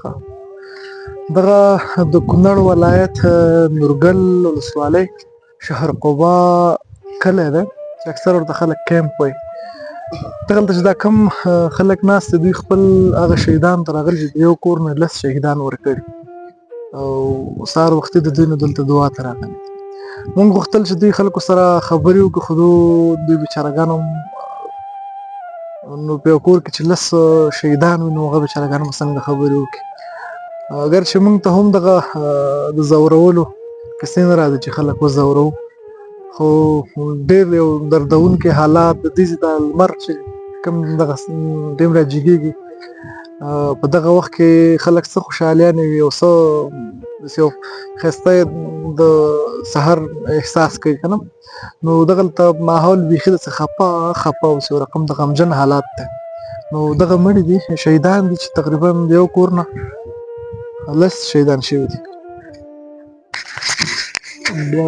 ښه. دغه د کونړ ولایت نورګل ولسوالۍ شهر قبا کلی دی چې اکثر ورته خلک کیمپ وایي. دغلته چې دا کم خلک ناست دي دوی خپل هغه شهیدانو ته راغلي چې د یو کور نه 10 شهیدان ورکړي او سهار وختي د دوی نه دلته دعا ته راغلي. مونږ غوښتل چې دوی خلکو سره خبرې وکړو خو دوی بیچارهګان هم نو په یو کور کې چې 10 شهیدان وي نو هغه بیچارهګان به څنګه خبرې وکړي. اگر چې مونږ ته هم دغه د ځورولو کیسې نه راځي چې خلک وځورو خو ډېر یو دردونکي حالات د دې چې د لمر چې کوم دغه ټیم راجګېږي په دغه وخت کې خلک څه خوشحالیانې وي او څه داسې یو ښایسته د سحر احساس کوي که نه نو دغلته ماحول بیخي داسې خفه اوسي یو رقم د غمجن حالات دی. نو دغه مړي دي شهیدان دي چې تقریبا د یو کور نه 10 شهیدان شوي دي. بیا